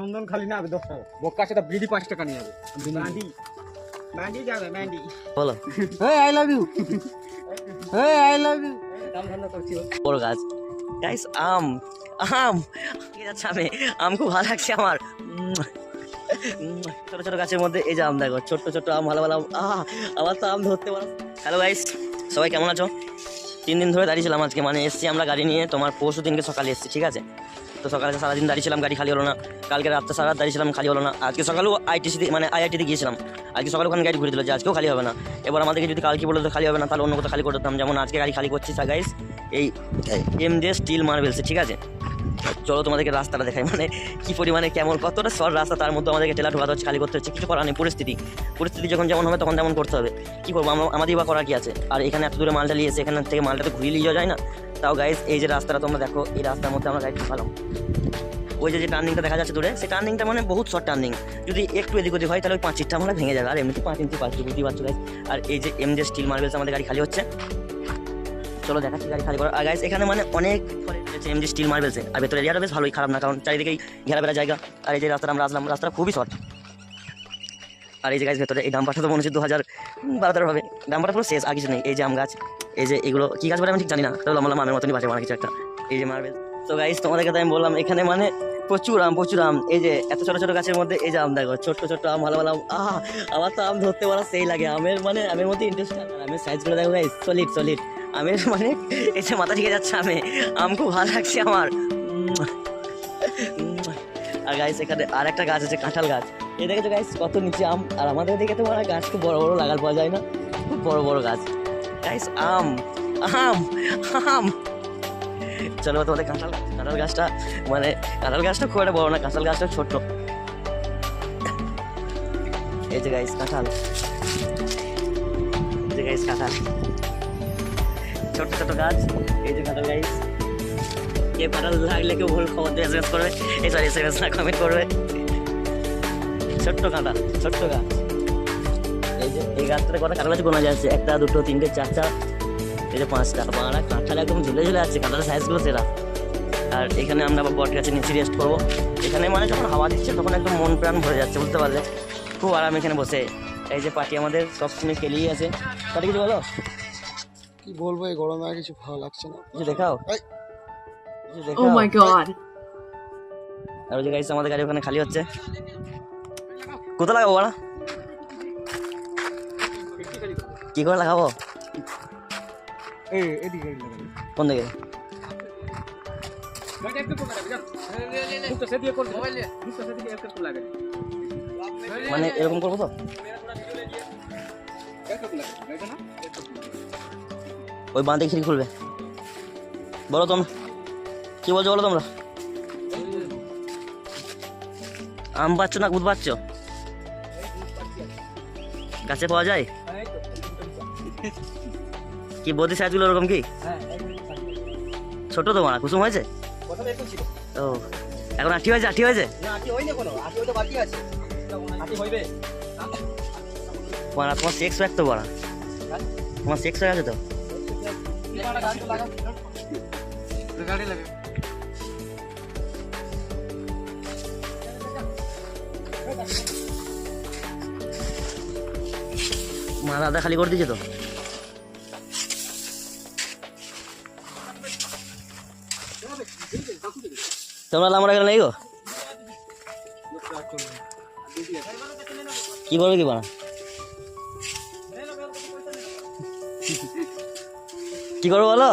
চন্দন খালি না হবে 10 টাকা, বক্কা সেটা বিড়ি 5 টাকা নিয়ে যাবে। ম্যান্ডি ম্যান্ডি যাবে ম্যান্ডি বলো এই আই লাভ ইউ, এই আই লাভ ইউ। দাম ধান্দা করছি বড় গাছ গাইস। আম আম কি যাচ্ছে আমি, আম খুব ভালো লাগছে আমার। ছোট ছোট গাছের মধ্যে এই যে আম দেখো, ছোট্ট ছোট্ট আম, ভালো ভালো আম। আমার তো আম ধরতে পারো। হ্যালো গাইস, সবাই কেমন আছো? 3 দিন ধরে দাঁড়িয়েছিলাম আজকে, মানে এসছি আমরা গাড়ি নিয়ে, তোমার পরশু দিনকে সকালে এসছি, ঠিক আছে? তো সকালে সারাদিন দাঁড়িয়েছিলাম, গাড়ি খালি হলো না। কালকে রাত্রে সারা রাত দাঁড়িয়েছিলাম, খালি হলো না। আজকে সকালেও আইটিসিতে মানে আইআইটিতে গিয়েছিলাম, আজকে সকালে ওখানে গাড়ি ঘুরে দিল যে আজকেও খালি হবে না। এবার আমাদেরকে যদি কালকে বলে তো খালি হবে না, তাহলে অন্য কোথাও খালি করে দিতাম। যেমন আজকে গাড়ি খালি করছি গাইস এই এমজে স্টিল মার্বেলসে, ঠিক আছে? চলো তোমাদেরকে রাস্তাটা দেখাই, মানে কি পরিমাণে কেমন কতটা শর্ট রাস্তা, তার মধ্যে আমাদেরকে টেলা ঢোকাতে হচ্ছে, খালি করতে হচ্ছে। কিছু করার নেই, পরিস্থিতি যখন যেমন হবে তখন তেমন করতে হবে। কী করবো, আমাদের বা করার কি আছে? আর এখানে এত দূরে মালটা নিয়ে এসে এখান থেকে মালটা তো ঘুরিয়ে নিয়ে যাওয়া যায় না। তাও গাইস এই যে রাস্তাটা তোমরা দেখো, এই রাস্তার মধ্যে আমরা গাড়ি ঢুকালাম। ওই যে টার্নিংটা দেখা যাচ্ছে দূরে, সেই টার্নিংটা মানে বহুত শর্ট টার্নিং, যদি একটু এদিক ওদিক হয় তাহলে ওই 5 ইঞ্চিটা আমরা ভেঙে যাবে। আর এমনিতে 5 ইঞ্চি বুঝতেই পারছো গাইস। আর এই যে এমজে স্টিল মার্বেলস আমাদের গাড়ি খালি হচ্ছে, চলো দেখাচ্ছি গাড়ি খালি করা। আর গাইস এখানে মানে অনেক এমজি স্টিল মার্বেলসে, আর ভেতরে এরিয়াটা বেশ ভালোই, খারাপ না, কারণ চারিদিকেই ঘেরাবেলা জায়গা। আর এই যে রাস্তাটা আমরা আসলাম, রাস্তাটা খুবই শর্ট। আর এই যে গাছ ভেতরে এই ডাম্পারটা তো মনে হচ্ছে 2012 হবে, ডাম্পারটা পুরো শেষ, আর কিছু নেই। এই যে আম গাছ, এই যে এগুলো কী গাছ বলে আমি ঠিক জানি না, তাহলে আমার মামের মতনই বাজে মারা কিছু একটা। এই যে মার্বেল। তো গাইস তোমাদেরকে তো আমি বললাম এখানে মানে প্রচুর আম। এই যে এত ছোটো ছোটো গাছের মধ্যে এই যে আম দেখো, ছোট্ট ছোট্ট আম, ভালো ভালো আম। আমার তো আম ধরতে পারা সেই লাগে, আমের মানে আমের মধ্যে ইন্টারেস্ট। আমের সাইজগুলো দেখো গাইস, সলিড আমের মানে এই যে মাথা ঠিকে যাচ্ছে আম খুব ভালো লাগছে আমার। আর গাইস এখানে আর একটা গাছ আছে, কাঁঠাল গাছ। এই দেখেছো গাইস কত নিচে আম, আর আমাদের দিকে তো মানে গাছ খুব বড় বড় লাগাল পাওয়া যায় না, খুব বড় বড় গাছ গাইস। আম চলো তোমাদের কাঁঠাল গাছটা, মানে কাঁঠাল গাছটা খুব একটা বড় না, কাঁঠাল গাছটা ছোট। এই যে গাইস কাঁঠাল, এই যে গাইস কাঁঠাল, ছোট ছোট গাছ। এই যে কাঁঠাল গাইস, কে কাঁঠাল লাগলে কেউ ভুল খবর দিয়ে এসএমএস করবে, এসএমএস না কমেন্ট করবে। ছোট্ট কাঁঠাল, ছোট্ট গাছ। এই যে এই গাছটাতে কটা কাঁঠাল গাছ গোনা যাচ্ছে, 1টা 2টো 3টে 4টা, এই যে 5টা। বাংলা কাঁঠাল একদম ঝুলে আছে, কাঁঠালের সাইজগুলো সেরা। আর এখানে আমরা বট গাছের নিচে রেস্ট করবো। এখানে মানে যখন হাওয়া দিচ্ছে তখন একদম মন প্রাণ ভরে যাচ্ছে, বুঝতে পারলে? খুব আরাম এখানে বসে। এই যে পার্টি আমাদের সবসময় খেলেই আছে। তাহলে কিছু বলো? কি বলবো, এই গরমে আর কিছু ভালো লাগছে না। কিছু দেখাও। Oh my god. আর ওই যে গাইস আমাদের গাড়ি ওখানে খালি হচ্ছে। কোথায় লাগাবো বলা, কি করে লাগাবো? কোন দিকে? মানে এরকম করবো তো, ওই বাঁ দিকে খিড়কি খুলবে। বলো তোমরা কি বলছো, বলো তোমরা। আম পাচ্ছ না কুদ পাচ্ছ? গাছে পাওয়া যায় কি? বদি সাইজগুলো ওরকম কি? ছোট তো মারা কুসুম হয়েছে? ও এখন আঠি হয়েছে মারা। তোমার সেক্স ব্যাগ তো বড়া, তোমার সেক্স হয়ে আছে তো। মারা আদা খালি করে দিয়েছে তো। তোমরা আমরা গেলে নেই গো, কি বলবে কি বানা, কি করবো বলো?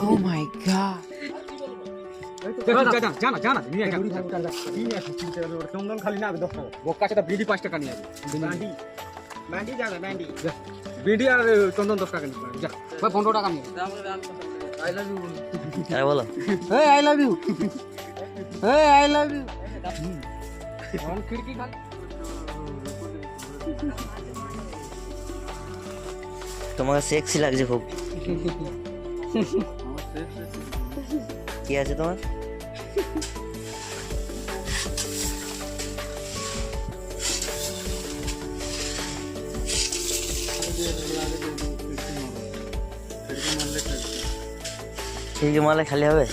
Oh my god. চন্দন খালি না হবে 10 টাকা, বক্কা সেটা বিড়ি 5 টাকা নিয়ে যাবে। ম্যান্ডি যাবে ম্যান্ডি, বিড়ি আর চন্দন 10 টাকা নিয়ে যা, 15 টাকা নিয়ে আই লাভ ইউ বলো। এই আই লাভ ইউ, এই আই লাভ ইউ। খিড়কি খালি তোমাকে সেক্সি লাগছে খুব। কি আছে তোমার? মারলে খিড়কি মারলে খালি হবে?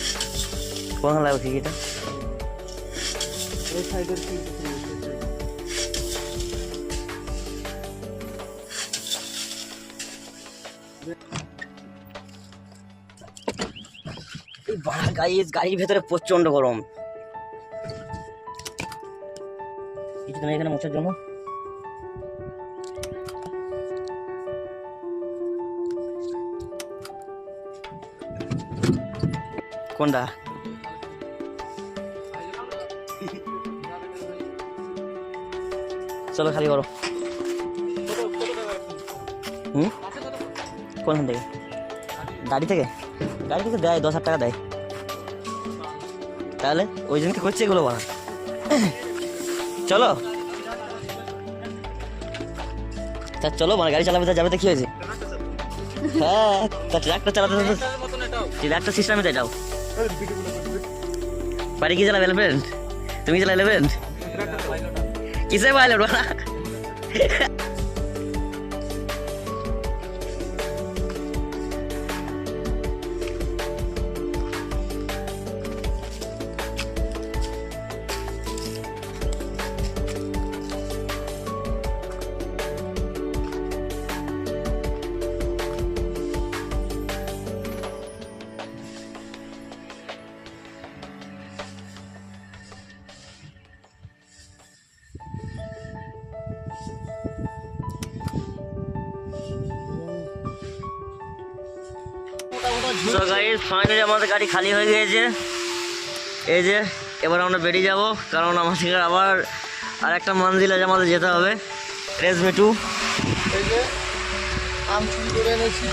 কোন লাগবে খিড়কিটা? এই সাইডের কি এই বাড়া গাইস, গাড়ির ভেতরে প্রচন্ড গরম। কিছু নেই এখানে মোছার জন্য? কোনটা? চলো খালি করো। কোনখান থেকে? গাড়ি থেকে? গাড়ি থেকে দেয় 10,000 টাকা দেয়। তাহলে ওই জনকে করছে এগুলো বানা। চলো তা চলো মানে গাড়ি চালাবে, যাবে তো কি হয়েছে? হ্যাঁ তা ট্রাক্টর চালাতে ট্রাক্টর সিস্টেমে তো এটাও। বাড়ি কি চালাবে? এলিফ্যান্ট? তুমি চালা এলিফ্যান্ট? কিসে পাইলট বানা? তো গাইস ফাইনালি আমাদের গাড়ি খালি হয়ে গিয়েছে। এই যে এবার আমরা বেরিয়ে যাব, কারণ আমাদের আবার আর একটা মন্দির আছে, আমাদের যেতে হবে রেজমেটু। এই যে আম চুরি করে এনেছি।